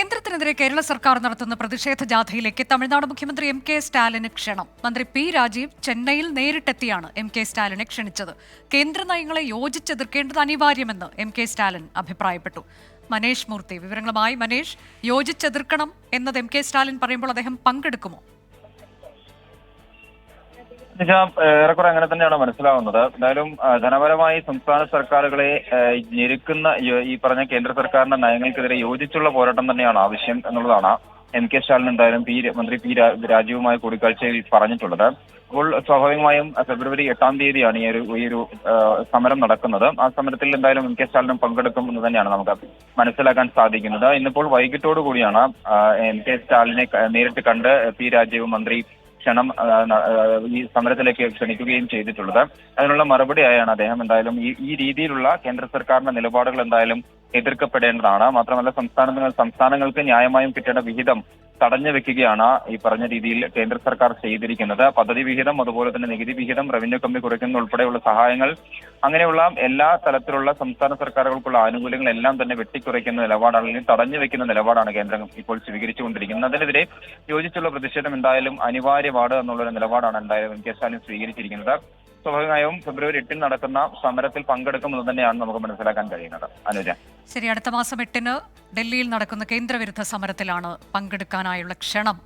കേന്ദ്രത്തിനെതിരെ കേരള സർക്കാർ നടത്തുന്ന പ്രതിഷേധ ജാഥയിലേക്ക് തമിഴ്നാട് മുഖ്യമന്ത്രി എം.കെ. സ്റ്റാലിന് ക്ഷണം. മന്ത്രി പി രാജീവ് ചെന്നൈയിൽ നേരിട്ടെത്തിയാണ് എം.കെ. സ്റ്റാലിനെ ക്ഷണിച്ചത്. കേന്ദ്ര നയങ്ങളെ യോജിച്ചെതിർക്കേണ്ടത് അനിവാര്യമെന്ന് എം.കെ. സ്റ്റാലിൻ അഭിപ്രായപ്പെട്ടു. മനേഷ് മൂർത്തി വിവരങ്ങളുമായി. മനേഷ്, യോജിച്ചെതിർക്കണം എന്നത് എം.കെ. സ്റ്റാലിൻ പറയുമ്പോൾ അദ്ദേഹം പങ്കെടുക്കുമോ? ഏറെക്കുറെ അങ്ങനെ തന്നെയാണ് മനസ്സിലാവുന്നത്. എന്തായാലും ധനപരമായി സംസ്ഥാന സർക്കാരുകളെ ഞെരുക്കുന്ന ഈ പറഞ്ഞ കേന്ദ്ര സർക്കാരിന്റെ നയങ്ങൾക്കെതിരെ യോജിച്ചുള്ള പോരാട്ടം തന്നെയാണ് ആവശ്യം എന്നുള്ളതാണ് എം.കെ. സ്റ്റാലിൻ എന്തായാലും മന്ത്രി പി രാജീവുമായി കൂടിക്കാഴ്ചയിൽ പറഞ്ഞിട്ടുള്ളത്. അപ്പോൾ സ്വാഭാവികമായും ഫെബ്രുവരി 8-ാം തീയതിയാണ് ഈ ഒരു സമരം നടക്കുന്നത്. ആ സമരത്തിൽ എന്തായാലും എം.കെ. സ്റ്റാലിനും പങ്കെടുക്കും എന്ന് തന്നെയാണ് നമുക്ക് മനസ്സിലാക്കാൻ സാധിക്കുന്നത്. ഇന്നിപ്പോൾ വൈകിട്ടോടു കൂടിയാണ് എം.കെ. സ്റ്റാലിനെ നേരിട്ട് കണ്ട് പി രാജീവ് മന്ത്രി ക്ഷണം ഈ സമരത്തിലേക്ക് ക്ഷണിക്കുകയും ചെയ്തിട്ടുള്ളത്. അതിനുള്ള മറുപടിയായാണ് അദ്ദേഹം എന്തായാലും ഈ രീതിയിലുള്ള കേന്ദ്ര സർക്കാരിന്റെ നിലപാടുകൾ എന്തായാലും എതിർക്കപ്പെടേണ്ടതാണ്. മാത്രമല്ല സംസ്ഥാനങ്ങൾക്ക് ന്യായമായും കിട്ടേണ്ട വിഹിതം തടഞ്ഞു വെക്കുകയാണ് ഈ പറഞ്ഞ രീതിയിൽ കേന്ദ്ര സർക്കാർ ചെയ്തിരിക്കുന്നത്. പദ്ധതി വിഹിതം, അതുപോലെ തന്നെ നികുതി വിഹിതം, റവന്യൂ കമ്മി കുറയ്ക്കുന്ന ഉൾപ്പെടെയുള്ള സഹായങ്ങൾ, അങ്ങനെയുള്ള എല്ലാ തലത്തിലുള്ള സംസ്ഥാന സർക്കാരുകൾക്കുള്ള ആനുകൂല്യങ്ങളെല്ലാം തന്നെ വെട്ടിക്കുറയ്ക്കുന്ന നിലപാടാണ്, അല്ലെങ്കിൽ തടഞ്ഞു വെക്കുന്ന നിലപാടാണ് കേന്ദ്രം ഇപ്പോൾ സ്വീകരിച്ചുകൊണ്ടിരിക്കുന്നത്. അതിനെതിരെ യോജിച്ചുള്ള പ്രതിഷേധം എന്തായാലും അനിവാര്യമാണ് എന്നുള്ളൊരു നിലപാടാണ് എന്തായാലും എം.കെ. സ്റ്റാലിൻ സ്വീകരിച്ചിരിക്കുന്നത്. സ്വാഭാവികമായും ഫെബ്രുവരി 8-ന് നടക്കുന്ന സമരത്തിൽ പങ്കെടുക്കുമെന്ന് തന്നെയാണ് നമുക്ക് മനസ്സിലാക്കാൻ കഴിയുന്നത്. അനുജ, ശരി, അടുത്ത മാസം 8-ന് ഡൽഹിയിൽ നടക്കുന്ന കേന്ദ്രവിരുദ്ധ സമരത്തിലാണ് പങ്കെടുക്കാനായുള്ള ക്ഷണം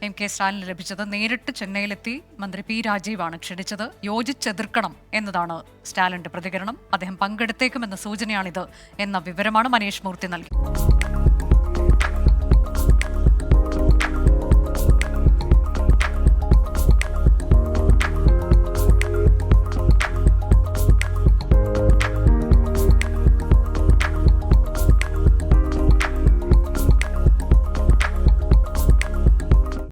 എം.കെ. സ്റ്റാലിന് ലഭിച്ചത്. നേരിട്ട് ചെന്നൈയിലെത്തി മന്ത്രി പി രാജീവാണ് ക്ഷണിച്ചത്. യോജിച്ചെതിർക്കണം എന്നതാണ് സ്റ്റാലിന്റെ പ്രതികരണം. അദ്ദേഹം പങ്കെടുത്തേക്കുമെന്ന സൂചനയാണിത് എന്ന വിവരമാണ് മനേഷ് മൂർത്തി നൽകി.